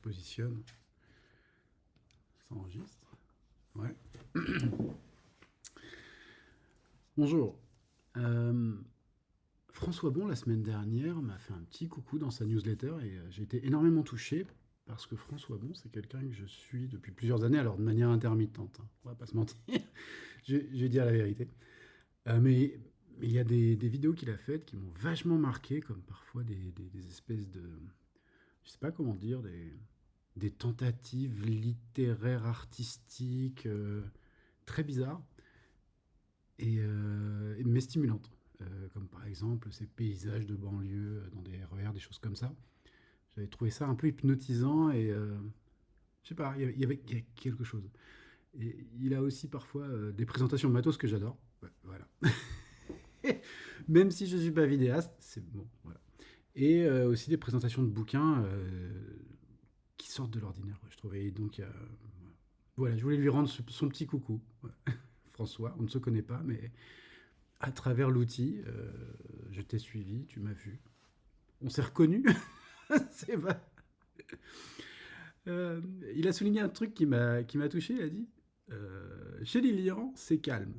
positionne. Ça enregistre. Ouais. Bonjour. Euh, François Bon, la semaine dernière, m'a fait un petit coucou dans sa newsletter et j'ai été énormément touché parce que François Bon, c'est quelqu'un que je suis depuis plusieurs années, alors de manière intermittente, hein, on va pas se mentir, je vais dire la vérité. Mais il y a des vidéos qu'il a faites qui m'ont vachement marqué, comme parfois des espèces de, je sais pas comment dire, des tentatives littéraires, artistiques, très bizarres mais stimulantes. Comme par exemple ces paysages de banlieue dans des RER, des choses comme ça. J'avais trouvé ça un peu hypnotisant et je sais pas, il y avait quelque chose. Et il a aussi parfois des présentations de matos que j'adore. Ouais, voilà. Même si je suis pas vidéaste, c'est bon. Voilà. Et aussi des présentations de bouquins qui sortent de l'ordinaire, je trouvais. Et donc, voilà, je voulais lui rendre son petit coucou. Ouais. François, on ne se connaît pas, mais à travers l'outil, je t'ai suivi, tu m'as vu. On s'est reconnu. C'est vrai. Euh, il a souligné un truc qui m'a touché. Il a dit chez Lilian, c'est calme.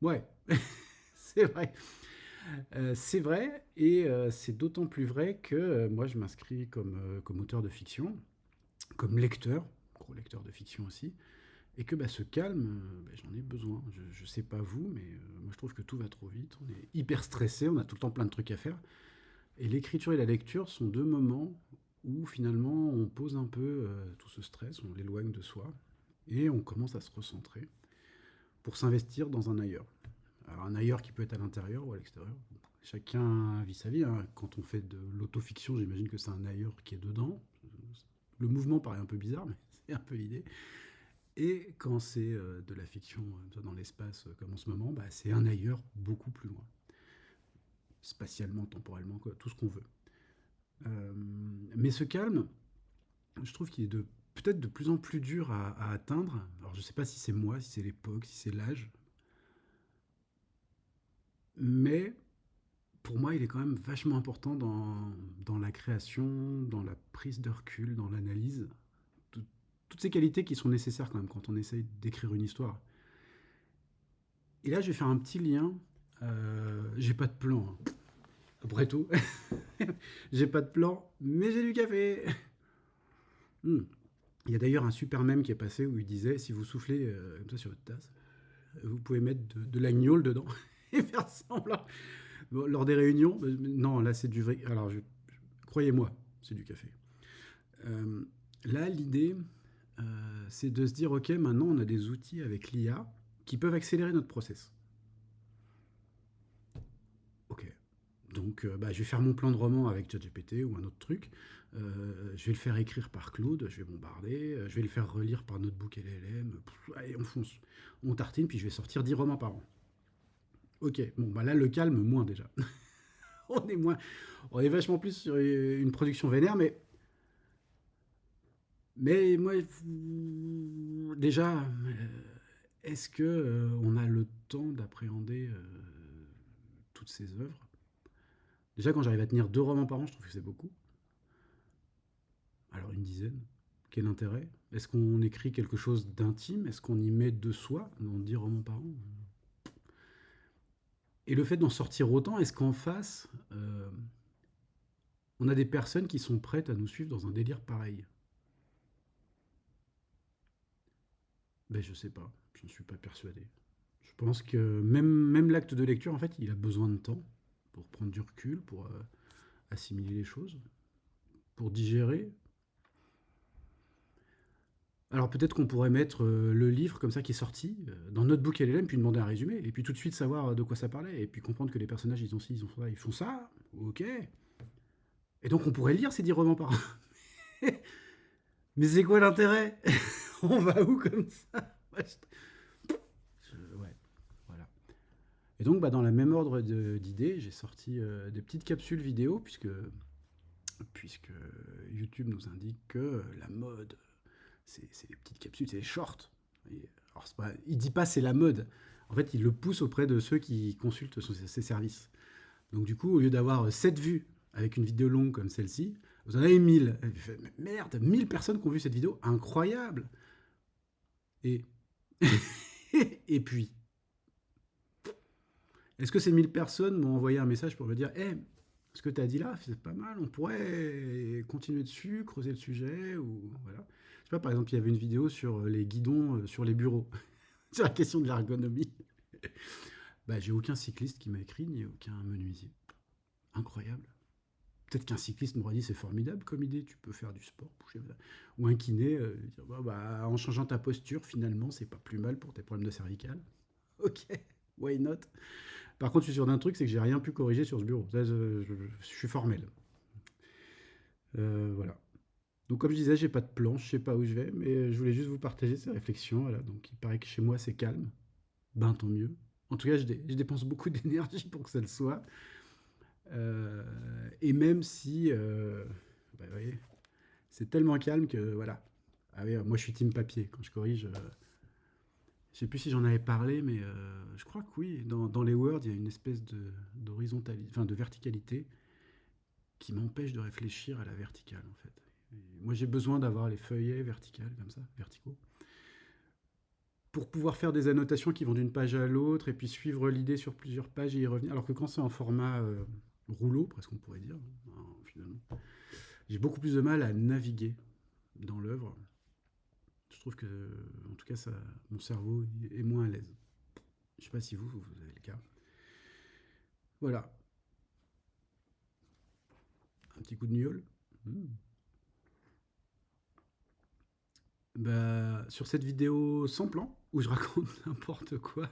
Ouais, c'est vrai. C'est vrai, et c'est d'autant plus vrai que moi, je m'inscris comme auteur de fiction, comme lecteur, gros lecteur de fiction aussi, et que bah, ce calme, bah, j'en ai besoin. Je sais pas vous, mais moi je trouve que tout va trop vite. On est hyper stressé, on a tout le temps plein de trucs à faire. Et l'écriture et la lecture sont deux moments où finalement on pose un peu tout ce stress, on l'éloigne de soi, et on commence à se recentrer pour s'investir dans un ailleurs. Alors un ailleurs qui peut être à l'intérieur ou à l'extérieur. Chacun vit sa vie, hein. Quand on fait de l'autofiction, j'imagine que c'est un ailleurs qui est dedans. Le mouvement paraît un peu bizarre, mais c'est un peu l'idée. Et quand c'est de la fiction dans l'espace comme en ce moment, bah, c'est un ailleurs beaucoup plus loin. Spatialement, temporellement, quoi, tout ce qu'on veut. Euh, mais ce calme, je trouve qu'il est peut-être de plus en plus dur à atteindre. Alors je ne sais pas si c'est moi, si c'est l'époque, si c'est l'âge, mais pour moi il est quand même vachement important dans la création, dans la prise de recul, dans l'analyse. Tout- Toutes ces qualités qui sont nécessaires quand même quand on essaye d'écrire une histoire. Et là je vais faire un petit lien. J'ai pas de plan, hein. Après tout, j'ai pas de plan, mais j'ai du café. Hmm. Il y a d'ailleurs un super mème qui est passé où il disait si vous soufflez comme ça sur votre tasse, vous pouvez mettre de l'agnole dedans et faire semblant. Bon, lors des réunions, non, là c'est du vrai. Alors, croyez-moi, c'est du café. Euh, Là, l'idée, c'est de se dire ok, maintenant on a des outils avec l'IA qui peuvent accélérer notre process. Ok. Donc, bah, je vais faire mon plan de roman avec ChatGPT ou un autre truc. Je vais le faire écrire par Claude, je vais bombarder. Je vais le faire relire par Notebook LLM. Pff, allez, on fonce. On tartine, puis je vais sortir 10 romans par an. Ok, bon, bah là, le calme, moins déjà. on est moins. On est vachement plus sur une production vénère, mais moi, déjà, est-ce que on a le temps d'appréhender toutes ces œuvres? Déjà, quand j'arrive à tenir 2 romans par an, je trouve que c'est beaucoup. Alors une dizaine. Quel intérêt? Est-ce qu'on écrit quelque chose d'intime? Est-ce qu'on y met de soi dans 10 romans par an? Et le fait d'en sortir autant, est-ce qu'en face, on a des personnes qui sont prêtes à nous suivre dans un délire pareil? Ben je sais pas, je ne suis pas persuadé. Je pense que même l'acte de lecture, en fait, il a besoin de temps pour prendre du recul, pour assimiler les choses, pour digérer. Alors peut-être qu'on pourrait mettre le livre comme ça qui est sorti dans Notebook LLM, puis demander un résumé, et puis tout de suite savoir de quoi ça parlait, et puis comprendre que les personnages ils ont ci, ils ont ça, ils font ça, ok. Et donc on pourrait lire ces 10 romans par an. Mais c'est quoi l'intérêt? On va où comme ça? Ouais, voilà. Et donc bah, dans le même ordre d'idées, j'ai sorti des petites capsules vidéo, puisque YouTube nous indique que la mode, c'est les petites capsules, c'est les shorts. Alors, il dit pas c'est la mode. En fait, il le pousse auprès de ceux qui consultent ses services. Donc du coup, au lieu d'avoir 7 vues avec une vidéo longue comme celle-ci, vous en avez 1000. Et je fais, mais merde, 1000 personnes qui ont vu cette vidéo, incroyable. Et, et puis, est-ce que ces 1000 personnes m'ont envoyé un message pour me dire, hey, ce que tu as dit là, c'est pas mal, on pourrait continuer dessus, creuser le sujet, ou voilà. Je sais pas, par exemple, il y avait une vidéo sur les guidons sur les bureaux, sur la question de l'ergonomie. Bah, j'ai aucun cycliste qui m'a écrit, ni aucun menuisier. Incroyable. Peut-être qu'un cycliste m'aurait dit c'est formidable comme idée, tu peux faire du sport, bouger, voilà. Ou un kiné, dire, bah, en changeant ta posture, finalement, c'est pas plus mal pour tes problèmes de cervical. Ok, why not? Par contre, je suis sûr d'un truc, c'est que j'ai rien pu corriger sur ce bureau. Ça, je suis formel. Voilà. Donc, comme je disais, j'ai pas de plan, je sais pas où je vais, mais je voulais juste vous partager ces réflexions. Voilà. Donc, il paraît que chez moi, c'est calme. Ben, tant mieux. En tout cas, je dépense beaucoup d'énergie pour que ça le soit. Et même si, bah, vous voyez, c'est tellement calme que voilà. Ah oui, moi je suis team papier quand je corrige. Je sais plus si j'en avais parlé, mais je crois que oui. Dans les Word, il y a une espèce d'horizontalité, enfin de verticalité, qui m'empêche de réfléchir à la verticale en fait. Et moi j'ai besoin d'avoir les feuillets verticales comme ça, verticaux, pour pouvoir faire des annotations qui vont d'une page à l'autre et puis suivre l'idée sur plusieurs pages et y revenir. Alors que quand c'est en format rouleau, presque on pourrait dire, hein, finalement, j'ai beaucoup plus de mal à naviguer dans l'œuvre. Je trouve que, en tout cas, ça, mon cerveau est moins à l'aise. Je sais pas si vous avez le cas. Voilà, un petit coup de gnôle. Mmh. Bah, sur cette vidéo sans plan, où je raconte n'importe quoi,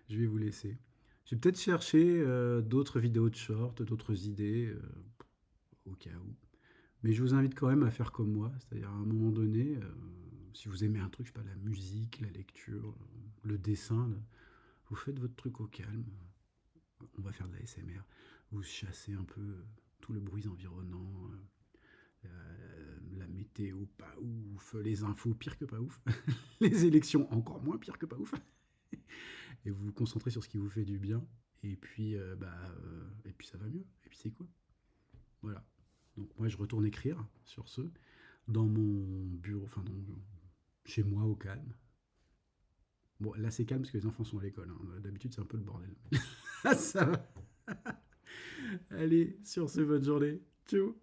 je vais vous laisser. J'ai peut-être cherché d'autres vidéos de short, d'autres idées, au cas où. Mais je vous invite quand même à faire comme moi, c'est-à-dire à un moment donné, si vous aimez un truc, je sais pas, la musique, la lecture, le dessin, là, vous faites votre truc au calme. On va faire de la SMR. Vous chassez un peu tout le bruit environnant, la météo pas ouf, les infos pire que pas ouf, les élections encore moins pire que pas ouf. Et vous vous concentrez sur ce qui vous fait du bien. Et puis ça va mieux. Et puis c'est cool. Voilà. Donc moi je retourne écrire sur ce dans mon bureau, enfin chez moi au calme. Bon là c'est calme parce que les enfants sont à l'école, hein. D'habitude c'est un peu le bordel. Ça va. Allez, sur ce, bonne journée. Ciao.